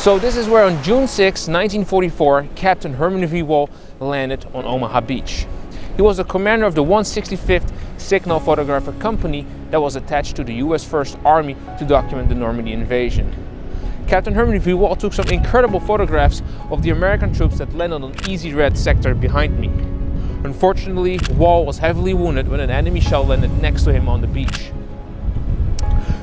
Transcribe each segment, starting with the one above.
So this is where on June 6, 1944, Captain Herman V. Wall landed on Omaha Beach. He was the commander of the 165th Signal Photographic Company that was attached to the US First Army to document the Normandy invasion. Captain Herman V. Wall took some incredible photographs of the American troops that landed on Easy Red sector behind me. Unfortunately, Wall was heavily wounded when an enemy shell landed next to him on the beach.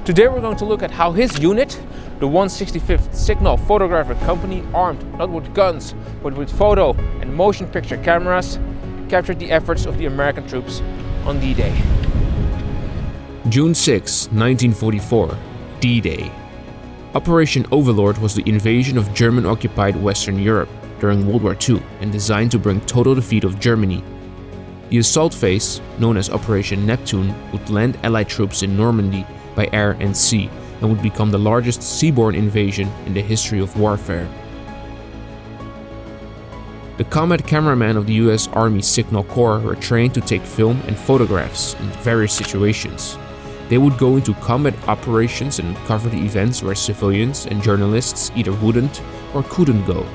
Today we're going to look at how his unit, the 165th Signal Photographic Company, armed not with guns but with photo and motion picture cameras, captured the efforts of the American troops on D-Day. June 6, 1944, D-Day. Operation Overlord was the invasion of German-occupied Western Europe during World War II and designed to bring total defeat of Germany. The assault phase, known as Operation Neptune, would land Allied troops in Normandy by air and sea and would become the largest seaborne invasion in the history of warfare. The combat cameramen of the US Army Signal Corps were trained to take film and photographs in various situations. They would go into combat operations and cover the events where civilians and journalists either wouldn't or couldn't go.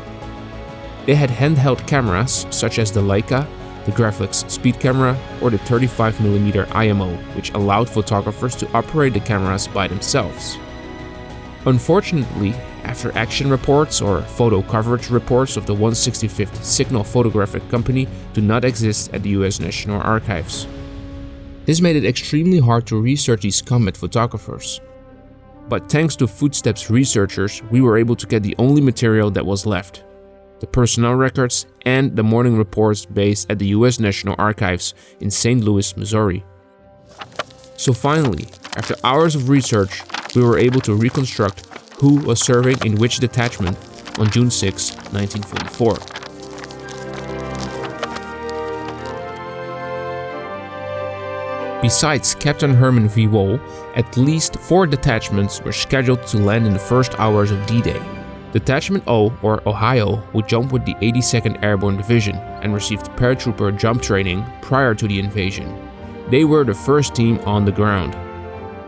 They had handheld cameras such as the Leica, the Graflex speed camera, or the 35mm IMO, which allowed photographers to operate the cameras by themselves. Unfortunately, after action reports or photo coverage reports of the 165th Signal Photographic Company do not exist at the US National Archives. This made it extremely hard to research these combat photographers. But thanks to Footsteps researchers, we were able to get the only material that was left: the personnel records and the morning reports based at the US National Archives in St. Louis, Missouri. So finally, after hours of research, we were able to reconstruct who was serving in which detachment on June 6, 1944. Besides Captain Herman V. Wall, at least 4 detachments were scheduled to land in the first hours of D-Day. Detachment O, or Ohio, would jump with the 82nd Airborne Division and received paratrooper jump training prior to the invasion. They were the first team on the ground.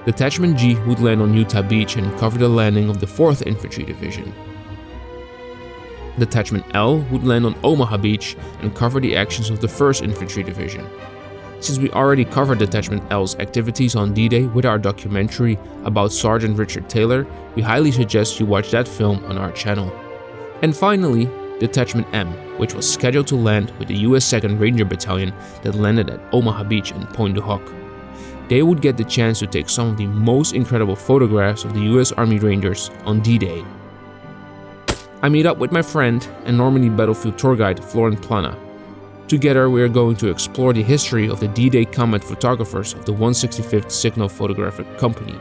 Detachment G would land on Utah Beach and cover the landing of the 4th Infantry Division. Detachment L would land on Omaha Beach and cover the actions of the 1st Infantry Division. Since we already covered Detachment L's activities on D-Day with our documentary about Sergeant Richard Taylor, we highly suggest you watch that film on our channel. And finally, Detachment M, which was scheduled to land with the US 2nd Ranger Battalion that landed at Omaha Beach and Pointe du Hoc. They would get the chance to take some of the most incredible photographs of the US Army Rangers on D-Day. I meet up with my friend and Normandy battlefield tour guide Florent Plana. Together we are going to explore the history of the D-Day combat photographers of the 165th Signal Photographic Company.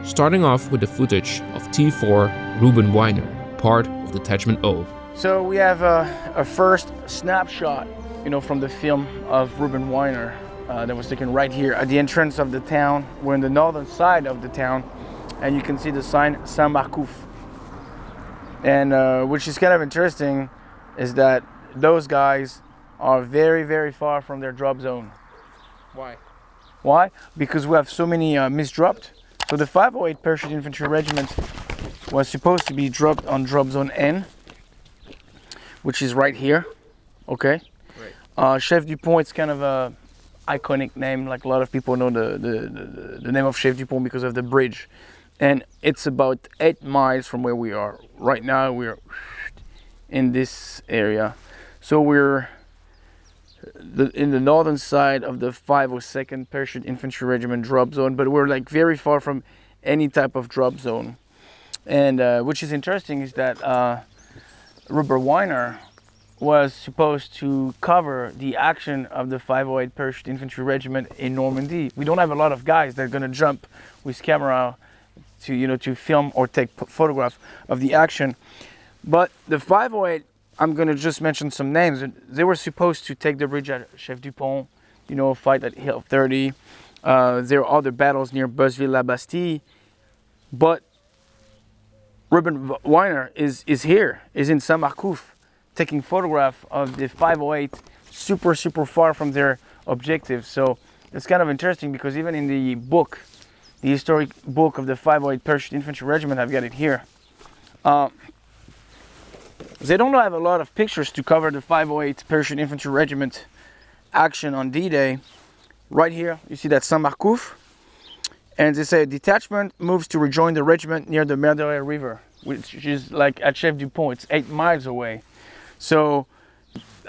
Starting off with the footage of T4 Ruben Weiner, part of Detachment O. So we have a first snapshot, from the film of Ruben Weiner that was taken right here at the entrance of the town. We're in the northern side of the town, and you can see the sign Samarcouf. And which is kind of interesting is that those guys are very, very far from their drop zone. Why? Why? Because we have so many misdropped. So the 508 Parachute Infantry Regiment was supposed to be dropped on drop zone N, which is right here. Okay. Right. Chef Dupont, it's kind of a iconic name. Like a lot of people know the name of Chef Dupont because of the bridge, and it's about 8 miles from where we are right now. We're in this area, so we're in the northern side of the 502nd Parachute Infantry Regiment drop zone, but we're like very far from any type of drop zone. And which is interesting is that Ruben Weiner was supposed to cover the action of the 508 Parachute Infantry Regiment in Normandy. We don't have a lot of guys that are going to jump with camera to film or take photograph of the action. But the 508, I'm going to just mention some names. They were supposed to take the bridge at Chef Dupont, fight at Hill 30. There are other battles near Busville-la-Bastille. But Ruben Weiner is here, is in Samarcouf, taking photograph of the 508 super far from their objective. So it's kind of interesting because even in the book, the historic book of the 508 Parachute Infantry Regiment, I've got it here. They don't have a lot of pictures to cover the 508 Parachute Infantry Regiment action on D-Day. Right here, you see that Samarcouf. And they say detachment moves to rejoin the regiment near the Meerdere River, which is like at Chef du Pont. It's 8 miles away. So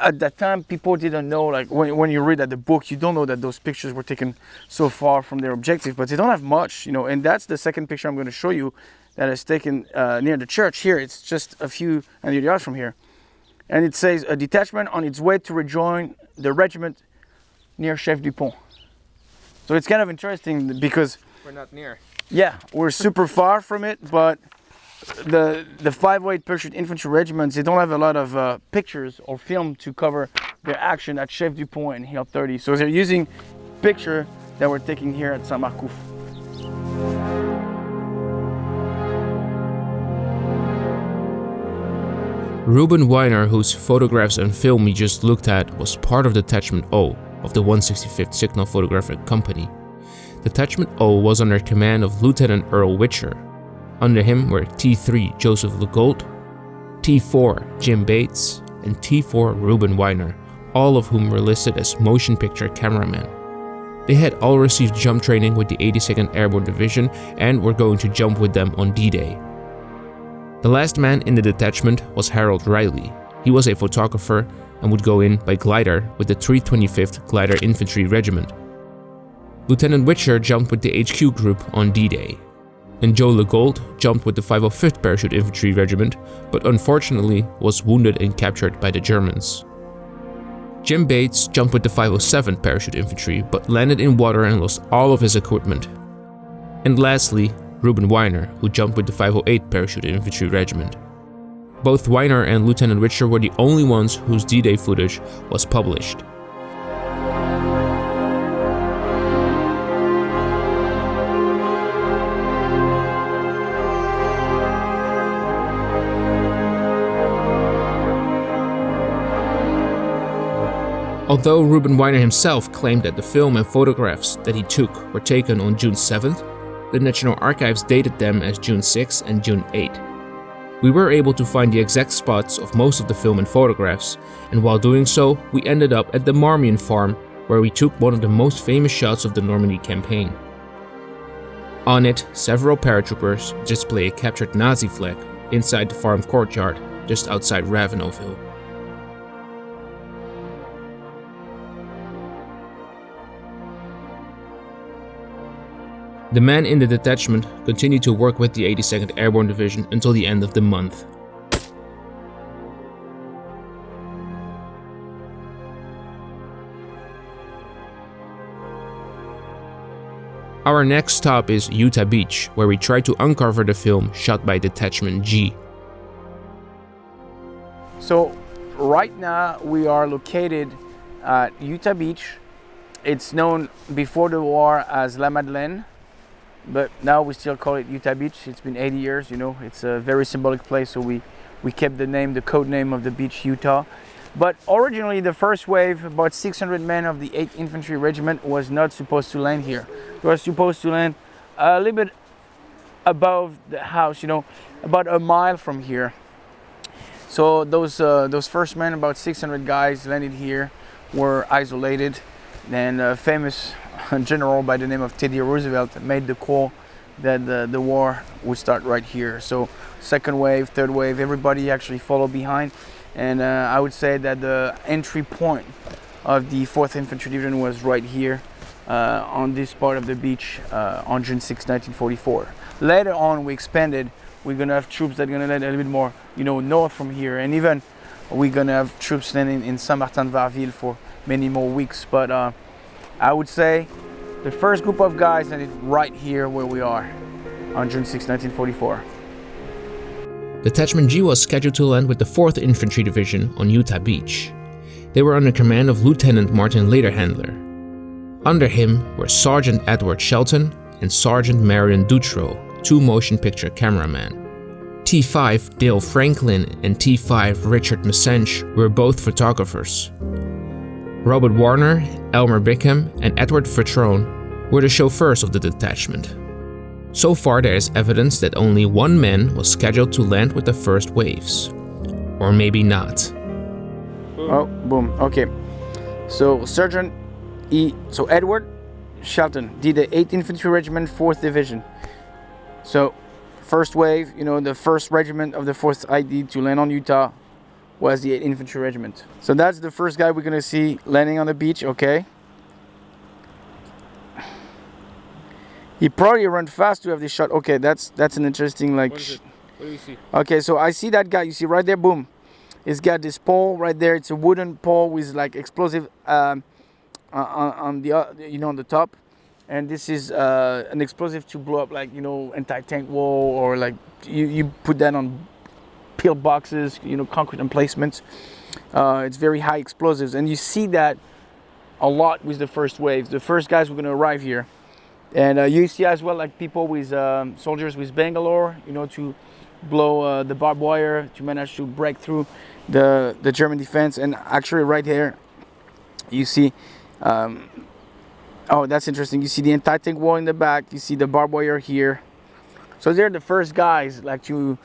at that time, people didn't know, like when you read at the book, you don't know that those pictures were taken so far from their objective, but they don't have much, you know. And that's the second picture I'm going to show you that is taken near the church here. It's just a few hundred yards from here. And it says, a detachment on its way to rejoin the regiment near Chef du Pont. So it's kind of interesting because We're not near. yeah, we're super far from it, but the 508 Parachute Infantry Regiments, they don't have a lot of pictures or film to cover their action at Chef du Pont and Hill 30. So they're using picture that we're taking here at Samarcouf. Ruben Weiner, whose photographs and film we just looked at, was part of Detachment O of the 165th Signal Photographic Company. Detachment O was under command of Lieutenant Earl Witcher. Under him were T3 Joseph Legault, T4 Jim Bates, and T4 Ruben Weiner, all of whom were listed as motion picture cameramen. They had all received jump training with the 82nd Airborne Division and were going to jump with them on D-Day. The last man in the detachment was Harold Riley. He was a photographer and would go in by glider with the 325th Glider Infantry Regiment. Lieutenant Witcher jumped with the HQ group on D-Day. And Joe Legault jumped with the 505th Parachute Infantry Regiment, but unfortunately was wounded and captured by the Germans. Jim Bates jumped with the 507th Parachute Infantry, but landed in water and lost all of his equipment. And lastly, Ruben Weiner, who jumped with the 508th Parachute Infantry Regiment. Both Weiner and Lieutenant Witcher were the only ones whose D-Day footage was published. Although Ruben Weiner himself claimed that the film and photographs that he took were taken on June 7th, the National Archives dated them as June 6 and June 8. We were able to find the exact spots of most of the film and photographs, and while doing so, we ended up at the Marmion farm, where we took one of the most famous shots of the Normandy campaign. On it, several paratroopers display a captured Nazi flag inside the farm courtyard, just outside Ravenelville. The men in the detachment continued to work with the 82nd Airborne Division until the end of the month. Our next stop is Utah Beach, where we try to uncover the film shot by Detachment G. So right now we are located at Utah Beach. It's known before the war as La Madeleine, but now we still call it Utah Beach. It's been 80 years, you know. It's a very symbolic place, so we kept the name, the code name of the beach, Utah. But originally the first wave, about 600 men of the 8th Infantry Regiment, was not supposed to land here. It was supposed to land a little bit above the house, you know, about a mile from here. So those first men, about 600 guys, landed here, were isolated. Then a famous general by the name of Teddy Roosevelt made the call that the war would start right here. So second wave, third wave, everybody actually followed behind. And I would say that the entry point of the 4th Infantry Division was right here on this part of the beach on June 6, 1944. Later on, we expanded. We're gonna have troops that are gonna land a little bit more, you know, north from here. And even we're gonna have troops landing in Saint-Martin-de-Varville for many more weeks. But I would say the first group of guys landed right here where we are on June 6, 1944. Detachment G was scheduled to land with the 4th Infantry Division on Utah Beach. They were under command of Lieutenant Martin Lederhandler. Under him were Sergeant Edward Shelton and Sergeant Marion Dutrow, 2 motion picture cameramen. T5 Dale Franklin and T5 Richard Messench were both photographers. Robert Warner, Elmer Bickham, and Edward Fertrone were the chauffeurs of the detachment. So far there is evidence that only 1 man was scheduled to land with the first waves. Or maybe not. Oh, boom. Okay. So Sergeant E. So Edward Shelton, D-Day, 8th Infantry Regiment, 4th Division. So first wave, the first regiment of the 4th ID to land on Utah was the 8th Infantry Regiment. So that's the first guy we're gonna see landing on the beach. Okay. He probably ran fast to have this shot. Okay, that's an interesting What is it? What do you see? Okay, so I see that guy. You see right there, boom. He's got this pole right there. It's a wooden pole with like explosive on the on the top, and this is an explosive to blow up like anti-tank wall, or like you put that on peel boxes, concrete emplacements. It's very high explosives, and you see that a lot with the first waves. The first guys were going to arrive here, and you see as well like people with soldiers with Bangalore, to blow the barbed wire to manage to break through the German defense. And actually right here you see oh, that's interesting, you see the anti-tank wall in the back, you see the barbed wire here. So they're the first guys like to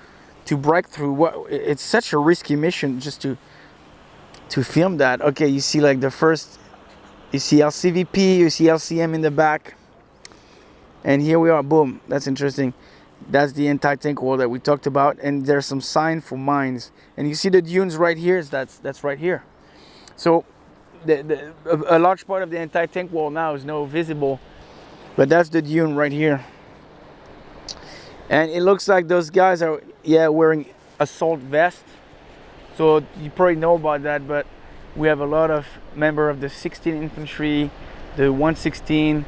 break through. It's such a risky mission just to film that. Okay, you see like the first, you see LCVP, you see LCM in the back, and here we are, boom. That's interesting. That's the anti-tank wall that we talked about, and there's some sign for mines, and you see the dunes right here. That's right here. So a large part of the anti-tank wall now is no visible, but that's the dune right here. And it looks like those guys are wearing assault vest. So you probably know about that, but we have a lot of members of the 16th Infantry, the 116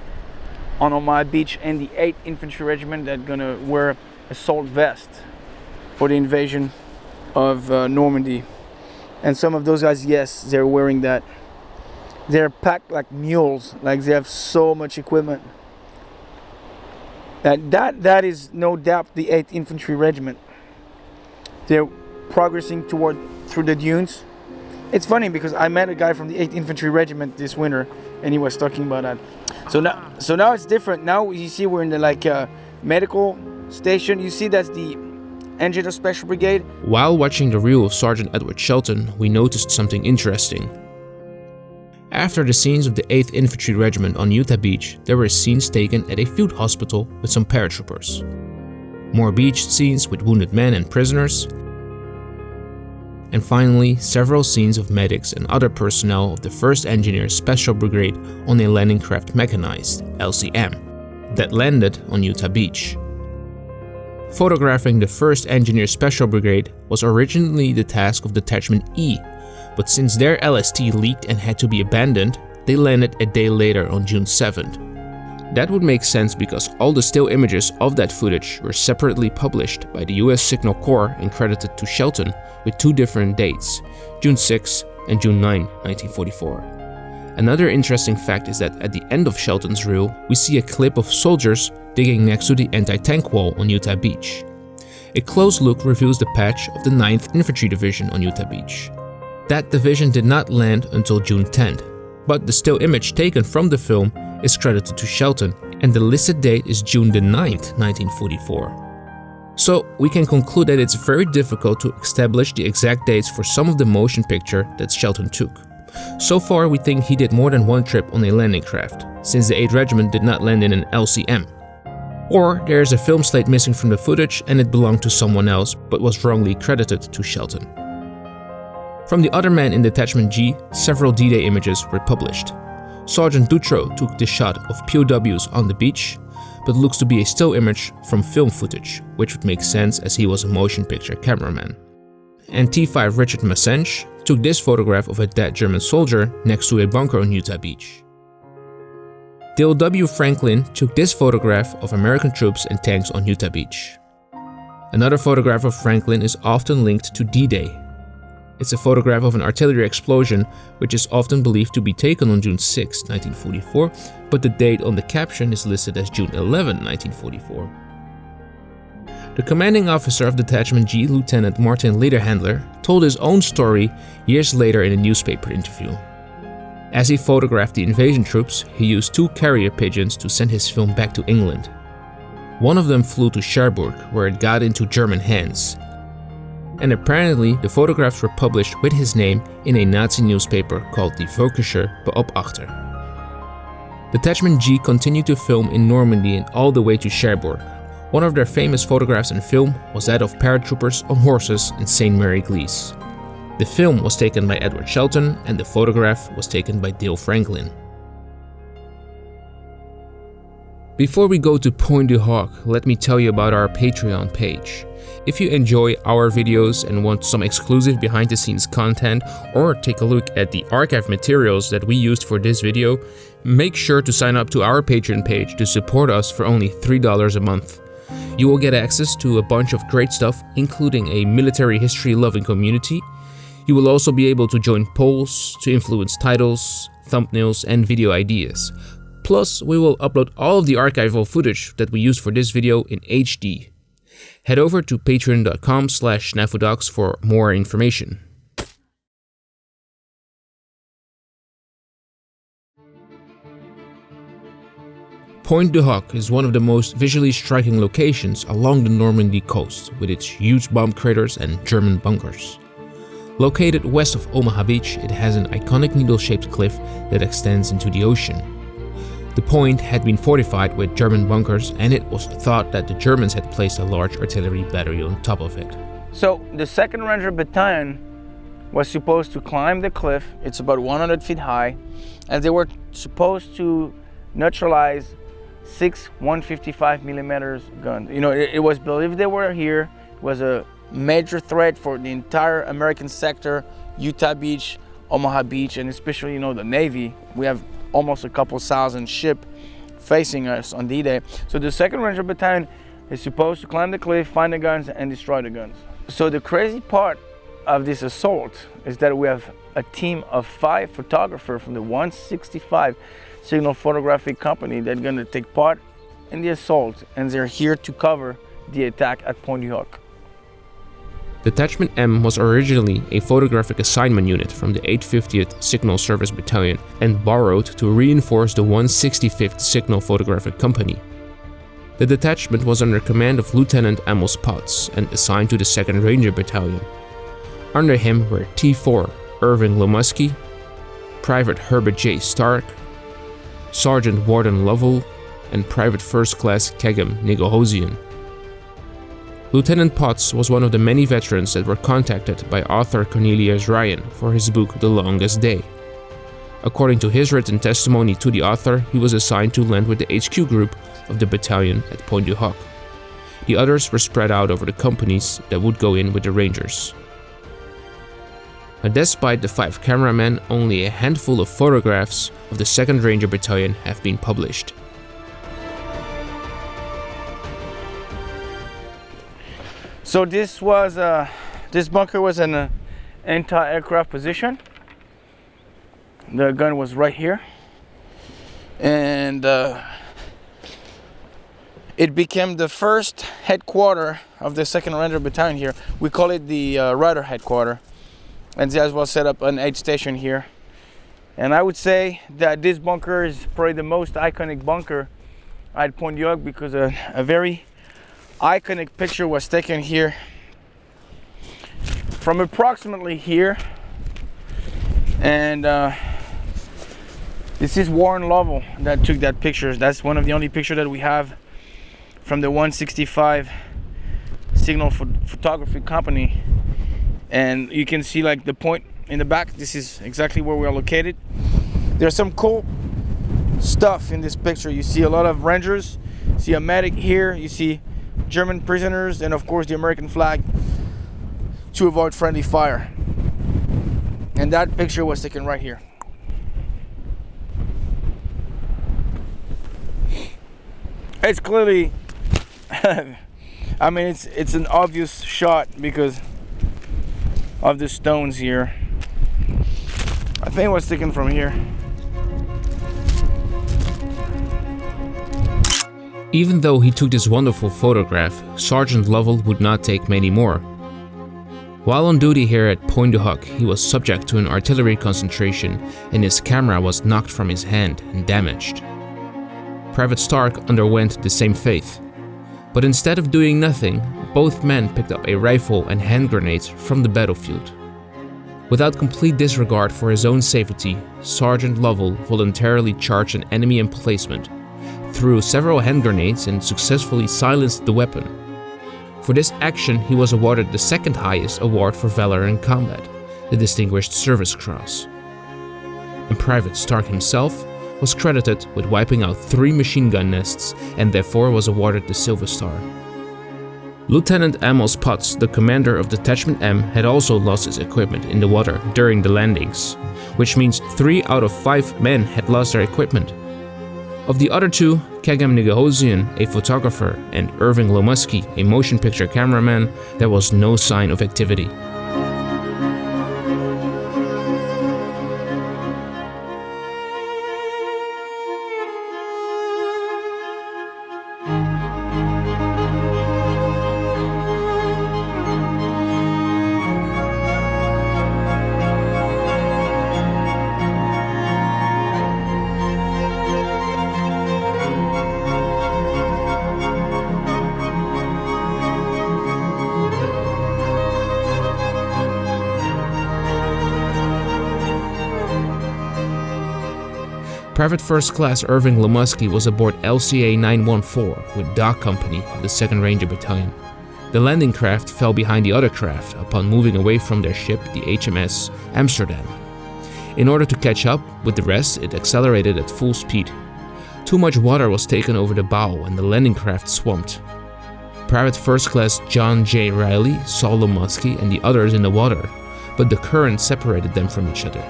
on Omaha Beach, and the 8th Infantry Regiment that gonna wear assault vest for the invasion of Normandy. And some of those guys, yes, they're wearing that. They're packed like mules, like they have so much equipment. That is no doubt the 8th Infantry Regiment. They're progressing through the dunes. It's funny because I met a guy from the 8th Infantry Regiment this winter, and he was talking about that. So now it's different. Now you see we're in the medical station. You see that's the Engineer Special Brigade. While watching the reel of Sergeant Edward Shelton, we noticed something interesting. After the scenes of the 8th Infantry Regiment on Utah Beach, there were scenes taken at a field hospital with some paratroopers. More beach scenes with wounded men and prisoners. And finally, several scenes of medics and other personnel of the 1st Engineer Special Brigade on a landing craft mechanized, LCM, that landed on Utah Beach. Photographing the 1st Engineer Special Brigade was originally the task of Detachment E, but since their LST leaked and had to be abandoned, they landed a day later on June 7th. That would make sense because all the still images of that footage were separately published by the US Signal Corps and credited to Shelton with 2 different dates, June 6 and June 9, 1944. Another interesting fact is that at the end of Shelton's reel, we see a clip of soldiers digging next to the anti-tank wall on Utah Beach. A close look reveals the patch of the 9th Infantry Division on Utah Beach. That division did not land until June 10th, but the still image taken from the film is credited to Shelton, and the listed date is June the 9th, 1944. So we can conclude that it's very difficult to establish the exact dates for some of the motion picture that Shelton took. So far we think he did more than one trip on a landing craft, since the 8th Regiment did not land in an LCM. Or there is a film slate missing from the footage and it belonged to someone else but was wrongly credited to Shelton. From the other men in Detachment G, several D-Day images were published. Sergeant Dutro took this shot of POWs on the beach, but looks to be a still image from film footage, which would make sense as he was a motion picture cameraman. And T5 Richard Massench took this photograph of a dead German soldier next to a bunker on Utah Beach. Dale W. Franklin took this photograph of American troops and tanks on Utah Beach. Another photograph of Franklin is often linked to D-Day. It's a photograph of an artillery explosion, which is often believed to be taken on June 6, 1944, but the date on the caption is listed as June 11, 1944. The commanding officer of Detachment G, Lieutenant Martin Lederhandler, told his own story years later in a newspaper interview. As he photographed the invasion troops, he used 2 carrier pigeons to send his film back to England. One of them flew to Cherbourg, where it got into German hands. And apparently the photographs were published with his name in a Nazi newspaper called the Völkische Beobachter. Detachment G continued to film in Normandy and all the way to Cherbourg. One of their famous photographs in film was that of paratroopers on horses in St. Mary-Glees. The film was taken by Edward Shelton and the photograph was taken by Dale Franklin. Before we go to Pointe du Hoc, let me tell you about our Patreon page. If you enjoy our videos and want some exclusive behind the scenes content or take a look at the archive materials that we used for this video, make sure to sign up to our Patreon page to support us for only $3 a month. You will get access to a bunch of great stuff, including a military history loving community. You will also be able to join polls to influence titles, thumbnails and video ideas. Plus, we will upload all of the archival footage that we used for this video in HD. Head over to patreon.com/snafudocs for more information. Pointe du Hoc is one of the most visually striking locations along the Normandy coast, with its huge bomb craters and German bunkers. Located west of Omaha Beach, it has an iconic needle-shaped cliff that extends into the ocean. The point had been fortified with German bunkers, and it was thought that the Germans had placed a large artillery battery on top of it. So the 2nd Ranger Battalion was supposed to climb the cliff. It's about 100 feet high, and they were supposed to neutralize 6 155mm guns. You know, it was believed they were here. It was a major threat for the entire American sector, Utah Beach, Omaha Beach, and especially, you know, the Navy. We have almost a couple thousand ships facing us on D-Day. So the 2nd Ranger Battalion is supposed to climb the cliff, find the guns, and destroy the guns. So the crazy part of this assault is that we have a team of 5 photographers from the 165 Signal Photographic Company that are going to take part in the assault, and they're here to cover the attack at Pointe du Hoc. Detachment M was originally a photographic assignment unit from the 850th Signal Service Battalion and borrowed to reinforce the 165th Signal Photographic Company. The detachment was under command of Lieutenant Amos Potts and assigned to the 2nd Ranger Battalion. Under him were T4 Irving Lomusky, Private Herbert J. Stark, Sergeant Warden Lovel, and Private First Class Kegem Nigahosian. Lieutenant Potts was one of the many veterans that were contacted by author Cornelius Ryan for his book The Longest Day. According to his written testimony to the author, he was assigned to land with the HQ group of the battalion at Pointe du Hoc. The others were spread out over the companies that would go in with the Rangers. But despite the 5 cameramen, only a handful of photographs of the 2nd Ranger Battalion have been published. So this bunker was an anti-aircraft position. The gun was right here, and it became the first headquarters of the 2nd Ranger Battalion here. We call it the Rider Headquarters, and they as well set up an aid station here. And I would say that this bunker is probably the most iconic bunker at Pointe du Hoc, because a very iconic picture was taken here from approximately here, and this is Warren Lovell that took that picture. That's one of the only pictures that we have from the 165 Signal Photographic Company, and you can see like the point in the back. This is exactly where we are located. There's some cool stuff in this picture. You see a lot of Rangers, you see a medic here, you see German prisoners, and of course the American flag to avoid friendly fire. And that picture was taken right here. It's clearly I mean, it's an obvious shot because of the stones here. I think it was taken from here. Even though he took this wonderful photograph, Sergeant Lovell would not take many more. While on duty here at Pointe du Hoc, he was subject to an artillery concentration and his camera was knocked from his hand and damaged. Private Stark underwent the same fate. But instead of doing nothing, both men picked up a rifle and hand grenades from the battlefield. Without complete disregard for his own safety, Sergeant Lovel voluntarily charged an enemy emplacement, threw several hand grenades and successfully silenced the weapon. For this action, he was awarded the second highest award for valor in combat, the Distinguished Service Cross. And Private Stark himself was credited with wiping out 3 machine gun nests and therefore was awarded the Silver Star. Lieutenant Amos Potts, the commander of Detachment M, had also lost his equipment in the water during the landings, which means 3 out of 5 men had lost their equipment. Of the other 2, Kagam Nigahosian, a photographer, and Irving Lomusky, a motion picture cameraman, there was no sign of activity. Private First Class Irving Lomusky was aboard LCA 914 with Dog Company of the 2nd Ranger Battalion. The landing craft fell behind the other craft upon moving away from their ship, the HMS Amsterdam. In order to catch up with the rest, it accelerated at full speed. Too much water was taken over the bow and the landing craft swamped. Private First Class John J. Riley saw Lomusky and the others in the water, but the current separated them from each other.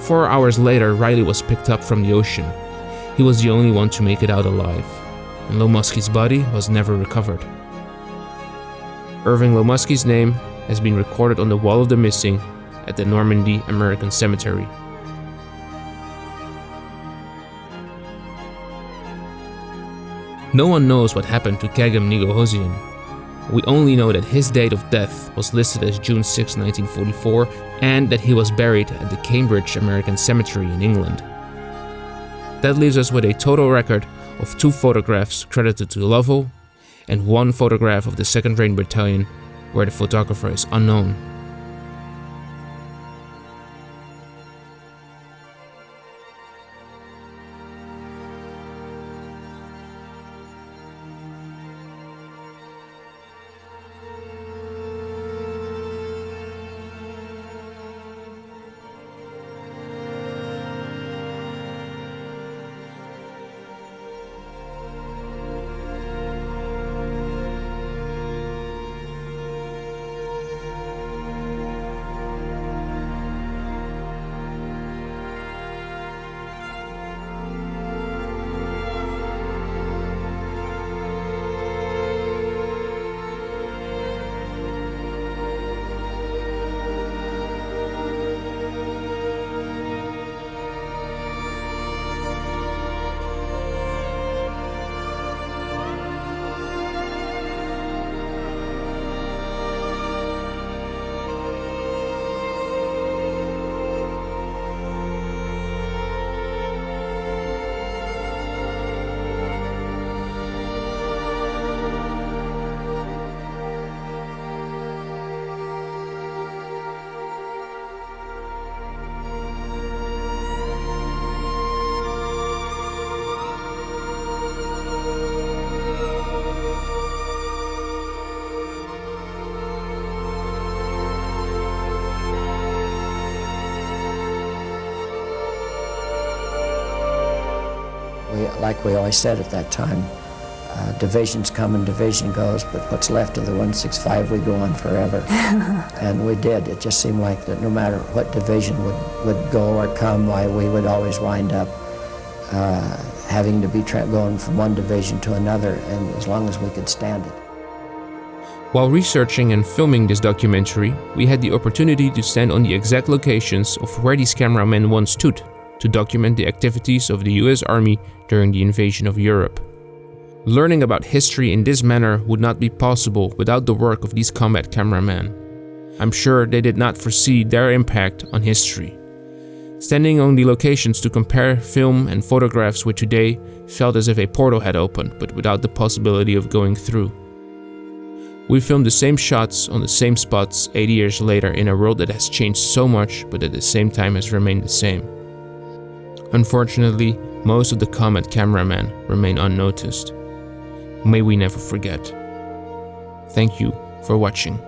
4 hours later, Riley was picked up from the ocean. He was the only one to make it out alive, and Lomusky's body was never recovered. Irving Lomusky's name has been recorded on the Wall of the Missing at the Normandy American Cemetery. No one knows what happened to Kagam Nigahosian. We only know that his date of death was listed as June 6, 1944, and that he was buried at the Cambridge American Cemetery in England. That leaves us with a total record of 2 photographs credited to Lovel and 1 photograph of the 2nd Ranger Battalion where the photographer is unknown. Like we always said at that time, divisions come and division goes, but what's left of the 165, we go on forever. And we did. It just seemed like that no matter what division would go or come, why we would always wind up having to be going from one division to another, and as long as we could stand it. While researching and filming this documentary, we had the opportunity to stand on the exact locations of where these cameramen once stood, to document the activities of the US Army during the invasion of Europe. Learning about history in this manner would not be possible without the work of these combat cameramen. I'm sure they did not foresee their impact on history. Standing on the locations to compare film and photographs with today felt as if a portal had opened, but without the possibility of going through. We filmed the same shots on the same spots 80 years later in a world that has changed so much but at the same time has remained the same. Unfortunately, most of the Comet cameramen remain unnoticed. May we never forget. Thank you for watching.